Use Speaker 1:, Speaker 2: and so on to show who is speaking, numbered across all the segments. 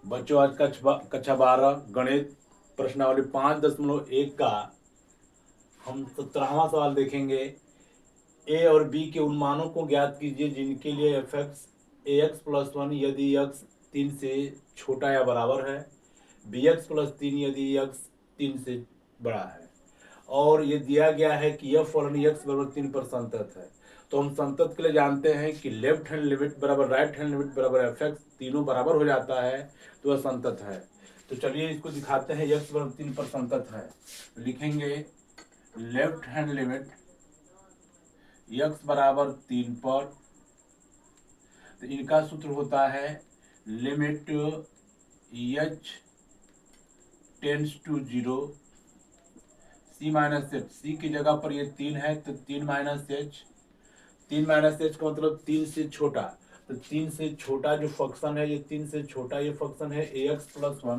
Speaker 1: बच्चों आज कक्षा 12 गणित प्रश्नावली 5.1 का हम 17वां सवाल देखेंगे। ए और बी के उन मानों को ज्ञात कीजिए जिनके लिए एफ एक्स ए एक्स प्लस वन यदि एक्स 3 से छोटा या बराबर है, बी एक्स प्लस 3 यदि एक्स 3 से बड़ा है, और ये दिया गया है कि यह फलन एक्स बराबर 3 पर संतत है। तो हम संतत के लिए जानते हैं कि लेफ्ट हैंड लिमिट बराबर राइट हैंड लिमिट बराबर एफ एक्स, तीनों बराबर हो जाता है तो वह संतत है। तो चलिए इसको दिखाते हैं। एक्स बराबर 3 पर संतत है, लिखेंगे लेफ्ट हैंड लिमिट एक्स बराबर 3 पर, तो इनका सूत्र होता है limit h tends to 0 C minus H. सी की जगह पर ये 3 है तो 3 माइनस एच, 3 माइनस एच का मतलब 3 से छोटा। तो 3 से छोटा जो फंक्शन है, ये 3 से छोटा ये फंक्शन है ए एक्स प्लस वन।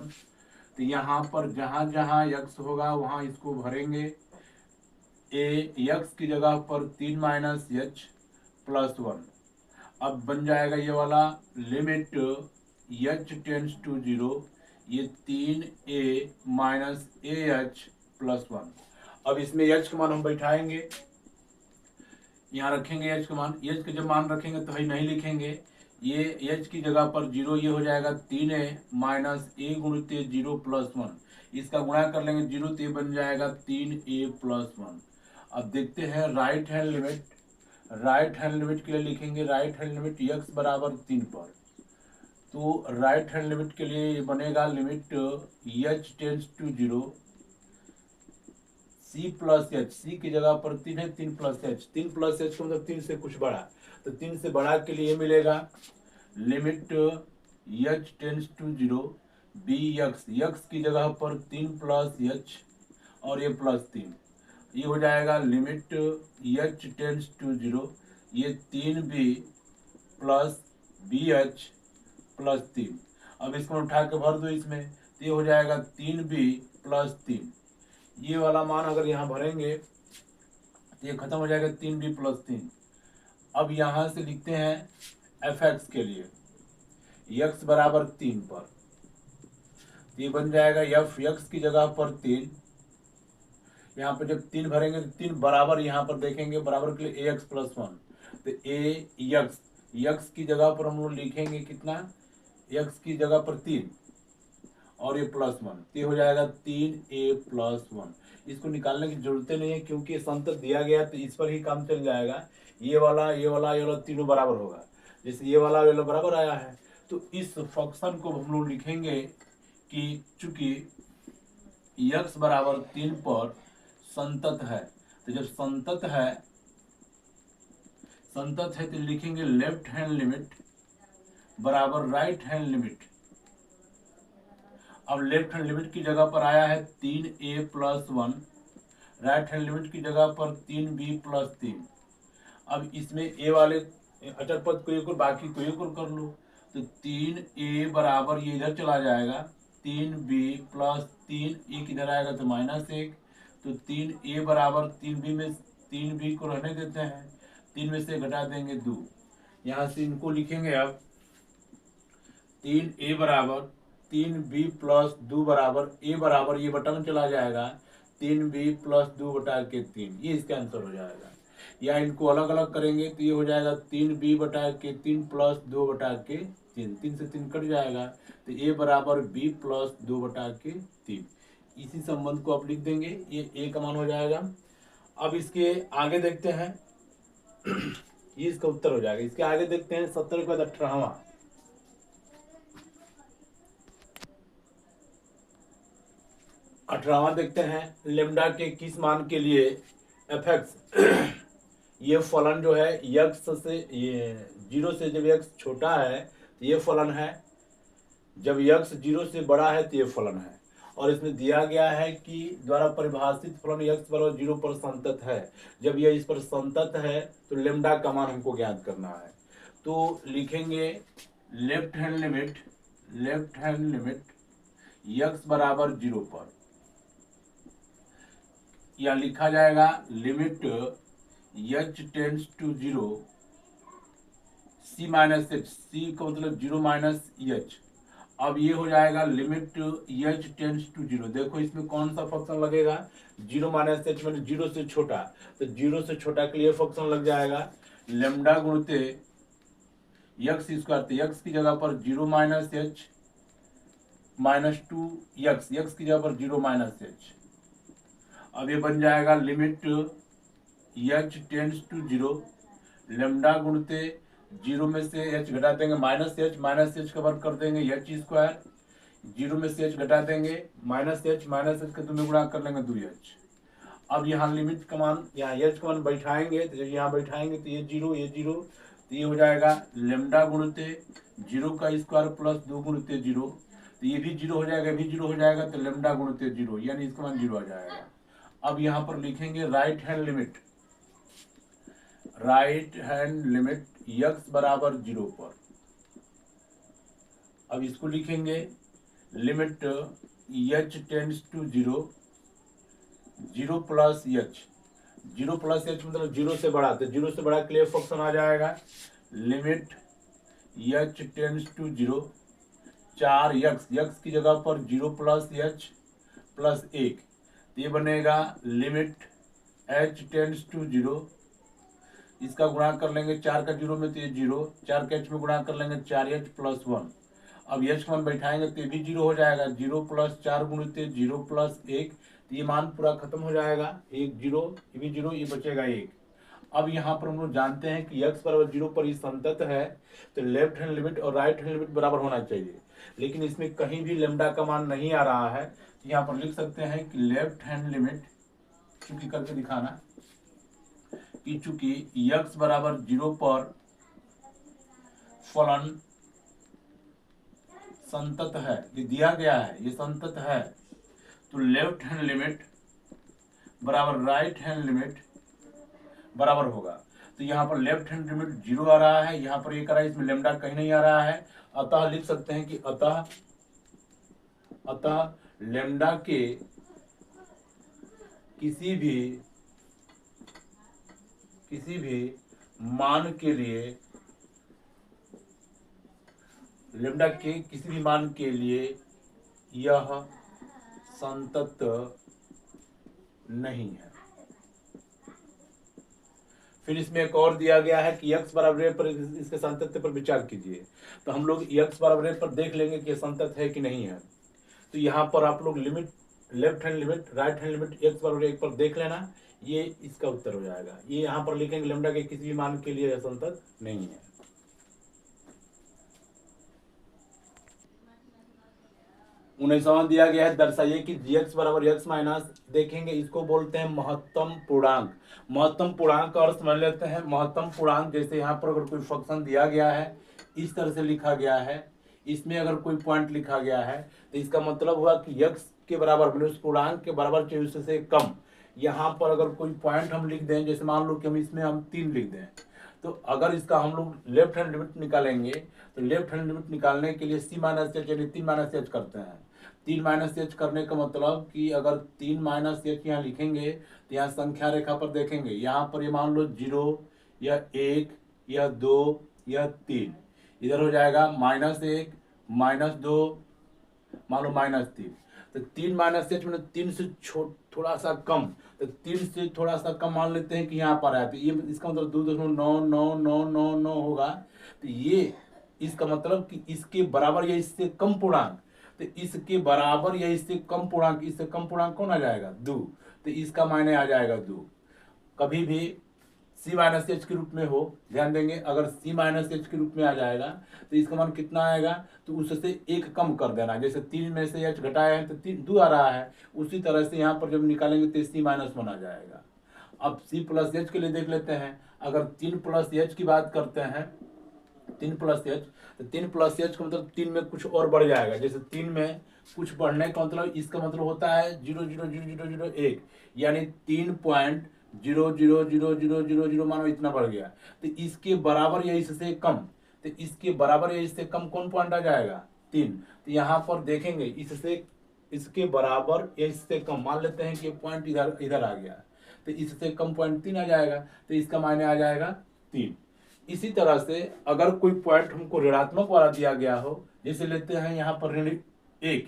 Speaker 1: तो यहाँ पर जहाँ जहाँ एक्स होगा वहाँ इसको भरेंगे। ए एक्स की जगह पर 3 माइनस एच प्लस वन। अब बन जाएगा ये वाला लिमिट एच टेंस टू 0, ये 3a minus A H plus one. अब इसमें एच का मान हम बैठाएंगे, यहाँ रखेंगे एच का मान। एच का जब मान रखेंगे तो ही नहीं लिखेंगे, ये एच की जगह पर 0, ये हो जाएगा 3a माइनस ए गुणित 0 प्लस वन। इसका गुणा कर लेंगे 0 तो ये बन जाएगा 3a प्लस वन। अब देखते हैं right hand limit. Right hand limit के लिए लिखेंगे राइट हैंड लिमिट एक्स बराबर 3 पर। तो राइट हैंड लिमिट के लिए बनेगा limit h tends to 0 c plus H. सी की जगह पर 3 है, 3 प्लस एच। 3 प्लस एच का मतलब 3 से कुछ बड़ा, तो 3 से बड़ा के लिए मिलेगा limit h tends to 0 b x. X की जगह पर 3 प्लस एच और ये प्लस 3, ये हो जाएगा लिमिट एच टेंस टू 0, ये 3b plus B H plus 3। अब इसको उठा के भर दो इसमें, तो ये हो जाएगा 3b प्लस 3। ये वाला मान अगर यहाँ भरेंगे तो ये खत्म हो जाएगा 3b प्लस 3। अब यहाँ से लिखते हैं एफ एक्स के लिए एक्स बराबर 3 पर, तो ये बन जाएगा एफ एक्स की जगह पर 3। यहाँ पर जब 3 भरेंगे तो 3 बराबर, यहाँ पर देखेंगे बराबर के लिए ए एक्स प्लस वन। तो ए एक्स की जगह पर हम लोग लिखेंगे कितना, एक्स की जगह पर 3 और ये प्लस वन, ये हो जाएगा 3a प्लस वन। इसको निकालने की जरूरत नहीं है क्योंकि संतत दिया गया तो इस पर ही काम चल जाएगा। ये वाला ये वाला ये वाला तीनों बराबर होगा, जैसे ये वाला बराबर आया है। तो इस फंक्शन को हम लोग लिखेंगे कि चूंकि x बराबर 3 पर संतत है, तो जब संतत है तो लिखेंगे लेफ्ट हैंड लिमिट बराबर राइट हैंड लिमिट। अब लेफ्ट हैंड लिमिट की जगह पर आया है 3a plus one, right hand limit की जगह पर 3b प्लस 3। अब इसमें a वाले अचर पद को एक और बाकी को एक और कर लो, तो 3a बराबर ये इधर चला जाएगा 3b प्लस 3, एक इधर आएगा तो माइनस 1। तो 3a बराबर 3b में 3b को रहने देते हैं, 3 में से घटा देंगे 2। यहाँ से इनको लिखेंगे अब 3a बराबर 3b प्लस 2 बराबर a बराबर ये बटा में चला जाएगा 3b प्लस 2 बटा के 3, ये इसका आंसर हो जाएगा। या इनको अलग अलग करेंगे तो ये हो जाएगा 3b बटा के 3 प्लस 2 बटा के 3, 3 से 3 कट जाएगा तो a बराबर b प्लस 2 बटा के 3। इसी संबंध को आप लिख देंगे, ये a का मान हो जाएगा। अब इसके आगे देखते हैं ये इसका उत्तर हो जाएगा। इसके आगे देखते हैं 70 के बाद 18वां। 18वां देखते हैं लेमडा के किस मान के लिए एफ एक्स ये फलन जो है यक्स से ये 0 से जब यक्स छोटा है तो ये फलन है, जब यक्स 0 से बड़ा है तो ये फलन है। और इसमें दिया गया है कि द्वारा परिभाषित फलन यक्स बराबर 0 पर संतत है। जब यह इस पर संतत है तो लेमडा का मान हमको ज्ञात करना है। तो लिखेंगे लेफ्ट हैंड लिमिट यक्स बराबर 0 पर, या लिखा जाएगा limit h tends to 0 C minus H. सी का मतलब 0 माइनस एच। अब ये हो जाएगा limit h tends to zero. देखो इसमें कौन सा फंक्शन लगेगा, जीरो माइनस एच मतलब जीरो से छोटा, तो जीरो से छोटा के लिए फंक्शन लग जाएगा लेमडा गुणते यक्स स्क्वायर। तो यक्स की जगह पर zero minus H minus two x, x की जगह पर जीरो माइनस एच। अब ये बन जाएगा limit h tends to zero, lambda गुणते जीरो में से एच घटा देंगे माइनस एच का वर्ग कर देंगे एच स्क्वायर, जीरो में से एच घटा देंगे माइनस एच का तुम्हें गुणा कर लेंगे 2h। अब यहाँ लिमिट का मान, यहाँ एच का मान बैठाएंगे, तो यहाँ बैठाएंगे तो ये जीरो, तो ये हो जाएगा लेमडा गुणते जीरो का स्क्वायर प्लस 2 गुणते जीरो, तो ये भी जीरो हो जाएगा, ये भी जीरो हो जाएगा, तो लेमडा गुणते जीरो, यानी इसका मान जीरो आ जाएगा। अब यहाँ पर लिखेंगे राइट हैंड लिमिट यक्स बराबर जीरो पर। अब इसको लिखेंगे limit h tends to zero, zero plus h मतलब जीरो से बड़ा, तो जीरो से बड़ा के लिए फंक्शन आ जाएगा limit h tends to zero, 4 x की जगह पर जीरो प्लस एच प्लस 1, तो ये बनेगा limit h tends to zero, इसका गुणा कर लेंगे 4 का जीरो में तो ये जीरो, 4 के एच में गुणा कर लेंगे 4h प्लस 1। अब एच का मान बैठाएंगे तो ये भी जीरो हो जाएगा, जीरो प्लस 4 गुणित जीरो प्लस 1, तो ये मान पूरा खत्म हो जाएगा, एक जीरो, ये भी जीरो, ये बचेगा 1। अब यहाँ पर हम लोग जानते हैं कि x बराबर जीरो पर ये संतत है, तो लेफ्ट हैंड लिमिट और राइट हैंड लिमिट बराबर होना चाहिए, लेकिन इसमें कहीं भी लेमडा का मान नहीं आ रहा है, तो यहाँ पर लिख सकते हैं कि लेफ्ट हैंड लिमिट, चूंकि करके दिखाना कि चूंकि x बराबर जीरो पर फलन संतत है, ये दिया गया है, ये संतत है, तो लेफ्ट हैंड लिमिट बराबर राइट हैंड लिमिट बराबर होगा। तो यहाँ पर लेफ्ट हैंड लिमिट जीरो आ रहा है, यहाँ पर एक आ रहा है, इसमें लेमडा कहीं नहीं आ रहा है, अतः लिख सकते हैं कि अतः लेमडा के किसी भी मान के लिए, लेमडा के किसी भी मान के लिए यह संतत नहीं है। फिर इसमें एक और दिया गया है कि x बराबर पर इसके संतत्व पर विचार कीजिए, तो हम लोग x बराबर पर देख लेंगे कि संतत है कि नहीं है। तो यहाँ पर आप लोग limit left hand limit right hand limit x बराबर 1 पर देख लेना, ये इसका उत्तर हो जाएगा। ये यहाँ पर लिखेंगे लेमडा के किसी भी मान के लिए संतत नहीं है। उन्नीसवां दिया गया है, दर्शाइए कि gx बराबर x माइनस, देखेंगे इसको बोलते हैं महत्तम पूर्णांक। महत्तम पूर्णांक का अर्थ समझ लेते हैं। महत्तम पूर्णांक जैसे यहाँ पर अगर कोई फंक्शन दिया गया है, इस तरह से लिखा गया है, इसमें अगर कोई पॉइंट लिखा गया है, तो इसका मतलब हुआ कि x के बराबर मतलब उस पूर्णांक के बराबर चाहिए उससे कम। यहाँ पर अगर कोई पॉइंट हम लिख दें, जैसे मान लो कि हम इसमें 3 लिख दें, तो अगर इसका हम लोग लेफ्ट हैंड लिमिट निकालेंगे, तो लेफ्ट हैंड लिमिट निकालने के लिए c माइनस एच यानी 3 माइनस एच करते हैं। 3 माइनस एच करने का मतलब कि अगर 3 माइनस एच यहाँ लिखेंगे, तो यहाँ संख्या रेखा पर देखेंगे, यहाँ पर ये मान लो 0, यह 1, यह 2, यह 3, इधर हो जाएगा -1, -2, मान लो -3, तो 3 माइनस एच मतलब 3 से थोड़ा सा कम, तो 3 से थोड़ा सा कम मान लेते हैं कि यहाँ पर है, तो ये इसका मतलब 2.999999 होगा। तो ये इसका मतलब कि इसके बराबर या इससे कम पूर्णांक, तो इसके बराबर या इससे कम पूर्णांक, इससे कम पूर्णांक कौन आ जाएगा 2, तो इसका मायने आ जाएगा 2। कभी भी c माइनस एच के रूप में हो, ध्यान देंगे, अगर c माइनस एच के रूप में आ जाएगा तो इसका मान कितना आएगा, तो उससे 1 कम कर देना। जैसे 3 में से h घटाया है तो 2 आ रहा है, उसी तरह से यहाँ पर जब निकालेंगे तो c माइनस 1 आ जाएगा। अब c प्लस एच के लिए देख लेते हैं। अगर 3 प्लस एच की बात करते हैं, 3 प्लस एच, तो 3 प्लस एच का मतलब 3 में कुछ और बढ़ जाएगा। जैसे 3 में कुछ बढ़ने का मतलब, इसका मतलब होता है 0.00001, यानी 3.00000 मानो इतना बढ़ गया, तो इसके बराबर या इससे कम, तो इसके बराबर या इससे कम कौन पॉइंट आ जाएगा 3। तो यहाँ पर देखेंगे इससे, इसके बराबर या इससे कम, मान लेते हैं कि पॉइंट इधर आ गया, तो इससे कम पॉइंट 3 आ जाएगा, तो इसका मायने आ जाएगा 3। इसी तरह से अगर कोई पॉइंट हमको ऋणात्मक वाला दिया गया हो, जैसे लेते हैं यहाँ पर ऋण 1,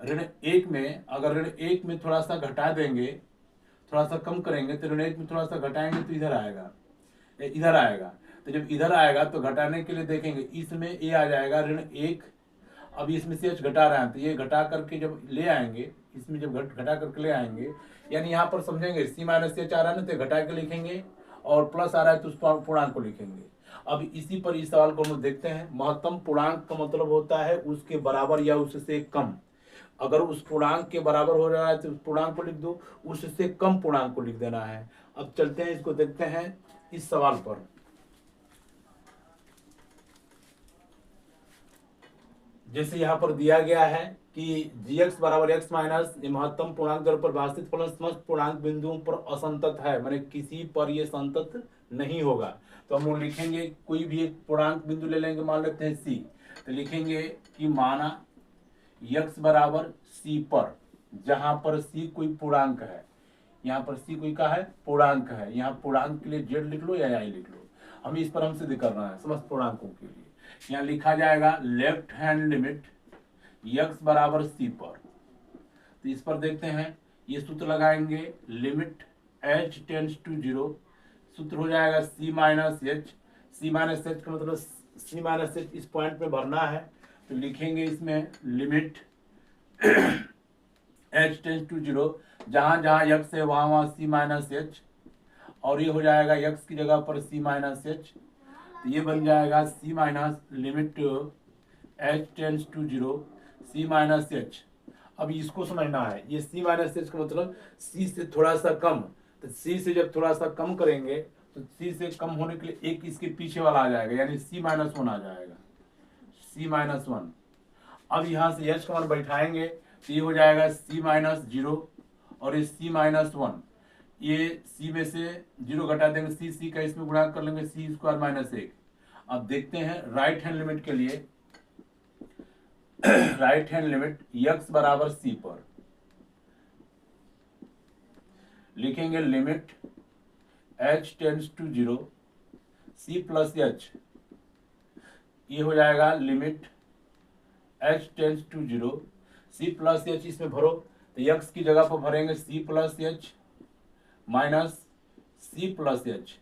Speaker 1: ऋण 1 में अगर ऋण 1 में थोड़ा सा घटा देंगे, थोड़ा सा कम करेंगे, तो ऋण 1 में थोड़ा सा घटाएंगे तो इधर आएगा, इधर आएगा। तो जब इधर आएगा तो घटाने के लिए देखेंगे, इसमें ये आ जाएगा ऋण 1। अब इसमें से h घटा रहे हैं तो ये घटा करके जब ले आएंगे, इसमें जब घटा करके ले आएंगे, यानी यहाँ पर समझेंगे c माइनस h आ रहा है ना, तो घटा के लिखेंगे, और प्लस आ रहा है तो उस पूर्णांक को लिखेंगे। अब इसी पर इस सवाल को हम लोग देखते हैं। महत्तम पूर्णांक का मतलब होता है उसके बराबर या उससे कम। अगर उस पूर्णांक के बराबर हो रहा है तो उस पूर्णांक को लिख दो, उससे कम पूर्णांक को लिख देना है। अब चलते हैं, इसको देखते हैं इस सवाल पर। जैसे यहाँ पर दिया गया है कि gx बराबर x माइनस महत्तम पूर्णांक द्वारा परिभाषित फलन समस्त पूर्णांक बिंदुओं पर असंतत है, माने किसी पर ये संतत नहीं होगा। तो हम लोग लिखेंगे कोई भी एक पूर्णांक बिंदु ले लेंगे, मान लेते हैं c, तो लिखेंगे कि माना x बराबर c पर, जहां पर c कोई पूर्णांक है, यहाँ पर c कोई का है पूर्णांक है, यहाँ पूर्णांक के लिए z लिख लो या y लिख लो, हमें इस पर हमसे करना है समस्त पूर्णांकों के लिए। यहाँ लिखा जाएगा लेफ्ट हैंड लिमिट x बराबर c पर। तो इस पर देखते हैं, ये सूत्र लगाएंगे, लिमिट h टेंड्स टू 0, सूत्र हो जाएगा c minus h। c minus h का मतलब c माइनस h इस पॉइंट में भरना है, तो लिखेंगे इसमें लिमिट h टेंड्स टू 0, जहां जहां x है वहां वहां c माइनस h, और ये हो जाएगा x की जगह पर c माइनस h, तो ये बन जाएगा c minus limit h tends to 0 c minus h। अब इसको समझना है, ये c माइनस h का मतलब c से थोड़ा सा कम, तो c से जब थोड़ा सा कम करेंगे तो c से कम होने के लिए एक इसके पीछे वाला आ जाएगा, यानी c माइनस 1 आ जाएगा, c माइनस 1। अब यहाँ से h का मान बैठाएंगे तो ये हो जाएगा c माइनस 0 और ये c माइनस 1, ये c में से 0 घटा देंगे, c का इसमें गुणा कर लेंगे, c स्क्वायर माइनस 1। अब देखते हैं राइट हैंड लिमिट के लिए, राइट हैंड लिमिट x बराबर c पर लिखेंगे limit h tends to 0 c plus h, ये हो जाएगा limit h tends to 0 c plus h, इसमें भरो तो x की जगह पर भरेंगे c plus h minus c plus h।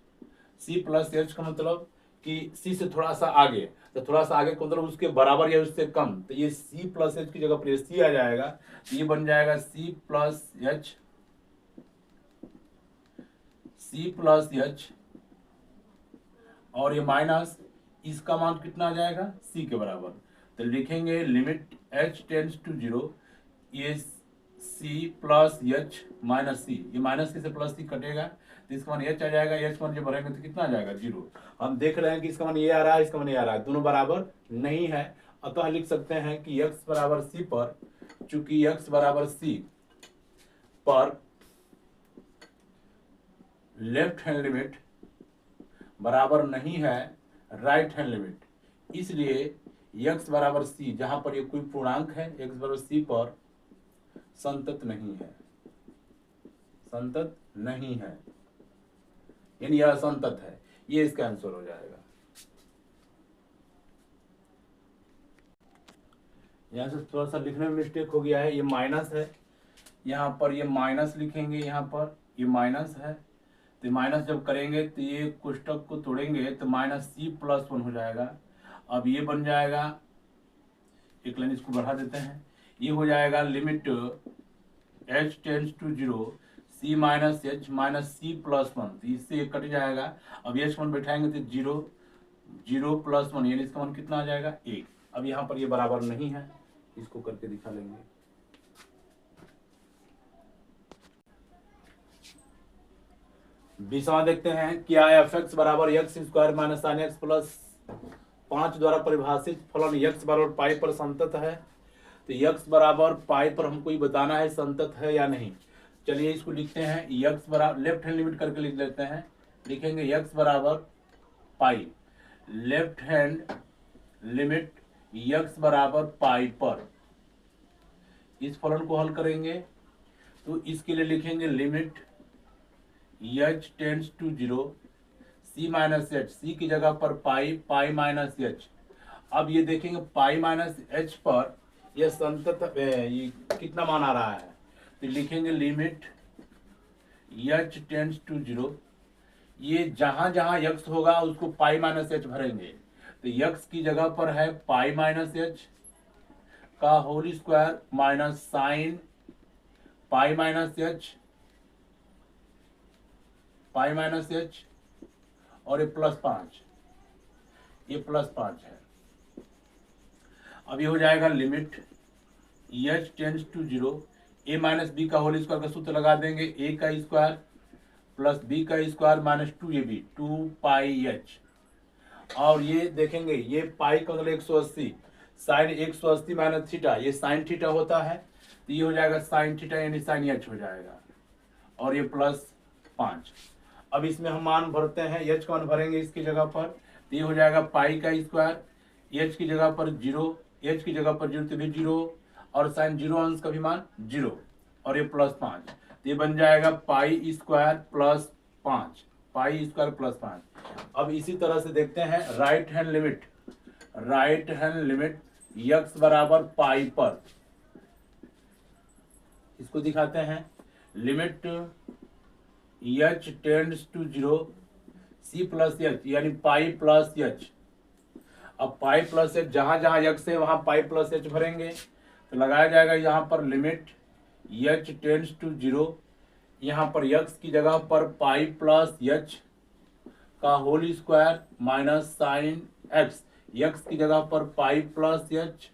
Speaker 1: c plus h का मतलब कि c से थोड़ा सा आगे, तो थोड़ा सा आगे का मतलब उसके बराबर या उससे कम, तो ये c प्लस h की जगह पर c आ जाएगा, तो ये बन जाएगा c plus h, c plus h, और ये माइनस इसका मान कितना आ जाएगा c के बराबर, तो लिखेंगे लिमिट h टेंड्स टू 0, ये c plus h minus c, ये माइनस c से प्लस c कटेगा तो इसका मान h आ जाएगा, h मान जब भरेंगे तो कितना आ जाएगा 0। हम देख रहे हैं कि इसका मान ये आ रहा है, इसका मान ये आ रहा है, दोनों बराबर नहीं है, अतः लिख सकते हैं कि x बराबर c पर, चूंकि x बराबर c पर लेफ्ट हैंड लिमिट बराबर नहीं है राइट हैंड लिमिट, इसलिए x बराबर c, जहां पर ये कोई पूर्णांक है x बराबर c पर संतत नहीं है, संतत नहीं है, यानी यह असंतत है, ये इसका आंसर हो जाएगा। यहाँ से थोड़ा सा लिखने में मिस्टेक हो गया है, ये माइनस है, यहाँ पर ये माइनस लिखेंगे, यहाँ पर ये माइनस है, तो माइनस जब करेंगे तो ये कोष्टक को तोड़ेंगे तो माइनस c प्लस 1 हो जाएगा। अब ये बन जाएगा, एक लाइन इसको बढ़ा देते हैं, ये हो जाएगा limit h tends to 0 c minus h minus c plus 1, तो इससे ये कट जाएगा। अब h मान बैठाएंगे तो 0 0 प्लस 1, यानी इसका मान कितना आ जाएगा 1। अब यहाँ पर ये बराबर नहीं है, इसको करके दिखा लेंगे। बीसवां देखते हैं, क्या f(x) बराबर x square minus sine x plus 5 द्वारा परिभाषित फलन x बराबर पाई पर संतत है। तो x बराबर पाई पर हमको ये बताना है संतत है या नहीं। चलिए इसको लिखते हैं, x बराबर लेफ्ट हैंड लिमिट करके लिख लेते हैं, लिखेंगे x बराबर पाई, लेफ्ट हैंड लिमिट x बराबर पाई पर। इस फलन को हल करेंगे तो इसके लिए लिखेंगे limit h tends to 0 c minus h, c की जगह पर पाई, पाई माइनस h। अब ये देखेंगे पाई माइनस एच पर यह संतत ये कितना मान आ रहा है, तो लिखेंगे लिमिट एच टेंड्स टू 0। ये जहां जहां यक्स होगा उसको पाई माइनस एच भरेंगे, तो यक्स की जगह पर है पाई माइनस एच का whole square minus sine pi minus h और ये +5, ये +5 है। अब ये हो जाएगा limit h tends to 0, a minus b का होल स्क्वायर का सूत्र लगा देंगे, ए का स्क्वायर प्लस बी का स्क्वायर माइनस 2ab 2πh। और ये देखेंगे ये पाई का मतलब 180, साइन 180 माइनस थीटा, ये साइन थीटा होता है, तो ये हो जाएगा साइन थीटा यानी साइन एच हो जाएगा, और ये +5। अब इसमें हम मान भरते हैं, एच का मान भरेंगे इसकी जगह पर, तो ये हो जाएगा पाई का स्क्वायर, एच की जगह पर 0, एच की जगह पर 0 तो भी 0, और साइन 0 अंश का भी मान 0, और ये +5, तो ये बन जाएगा पाई स्क्वायर +5, पाई स्क्वायर +5। अब इसी तरह से देखते हैं राइट हैंड लिमिट यक्स बराबर पाई पर, इसको दिखाते हैं, limit h tends to 0 c plus h यानी पाई प्लस एच। अब पाई प्लस एच जहां जहां यक्स है वहां पाई प्लस एच भरेंगे, तो लगाया जाएगा यहाँ पर लिमिट एच टेंड्स टू 0, यहाँ पर यक्स की जगह पर पाई प्लस एच का whole square minus sine x, x की जगह पर पाई प्लस एच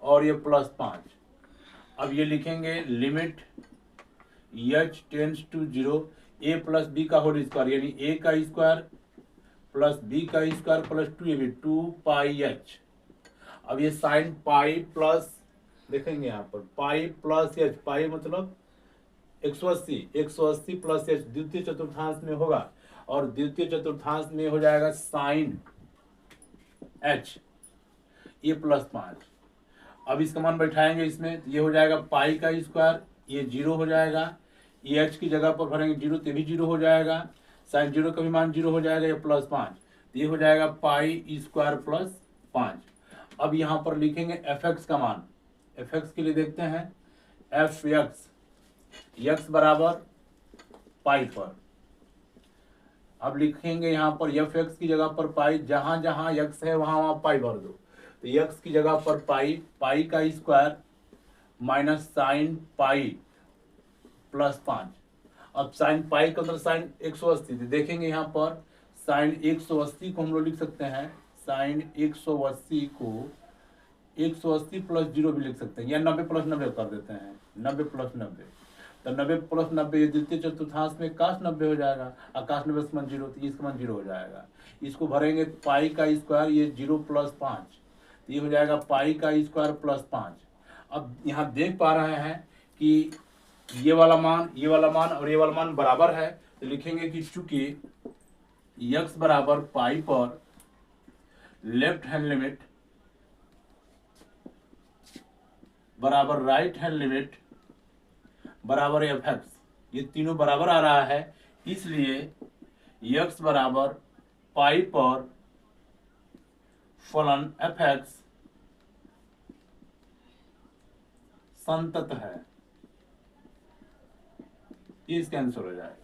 Speaker 1: और ये +5। अब ये लिखेंगे limit h tends to 0 a plus b का होल स्क्वायर यानी ए का स्क्वायर प्लस बी का स्क्वायर प्लस 2ab 2πh। अब ये साइन पाई प्लस देखेंगे यहाँ पर पाई प्लस एच, पाई मतलब 180 प्लस एच द्वितीय चतुर्थांश में होगा, और द्वितीय चतुर्थांश में हो जाएगा साइन एच, ये +5। अब इसका मान बैठाएंगे इसमें, तो ये हो जाएगा पाई का स्क्वायर, ये 0 हो जाएगा, ये एच की जगह पर भरेंगे 0 तो भी 0 हो जाएगा, साइन 0 का भी मान 0 हो जाएगा, ये +5, तो ये हो जाएगा पाई स्क्वायर +5। अब यहाँ पर लिखेंगे एफ एक्स का मान, एफ एक्स के लिए देखते हैं एफ एक्स बराबर पाई पर। अब लिखेंगे यहाँ पर एफ एक्स की जगह पर पाई, जहां जहां एक्स है वहां वहां पाई भर दो, तो एक्स की जगह पर पाई का स्क्वायर माइनस साइन पाई +5। अब साइन पाई का मतलब साइन 180, देखेंगे यहाँ पर साइन 180 को हम लोग लिख सकते हैं, साइन 180 को 180 + 0 भी लिख सकते हैं, या 90 + 90 कर देते हैं, 90 + 90, तो 90 + 90 ये द्वितीय चतुर्थांश में काश 90 हो जाएगा, और काश 90 का मान 0, तो इसका मान 0 हो जाएगा। इसको भरेंगे पाई का स्क्वायर, ये 0 + 5, तो ये हो जाएगा पाई का स्क्वायर +5। अब यहाँ देख पा रहे हैं कि ये वाला मान और ये वाला मान बराबर है, तो लिखेंगे कि चूंकि x बराबर पाई पर लेफ्ट हैंड लिमिट बराबर राइट हैंड लिमिट बराबर एफ एक्स, ये तीनों बराबर आ रहा है, इसलिए x बराबर पाई पर फलन एफ एक्स संतत है, ये इसका आंसर हो जाएगा।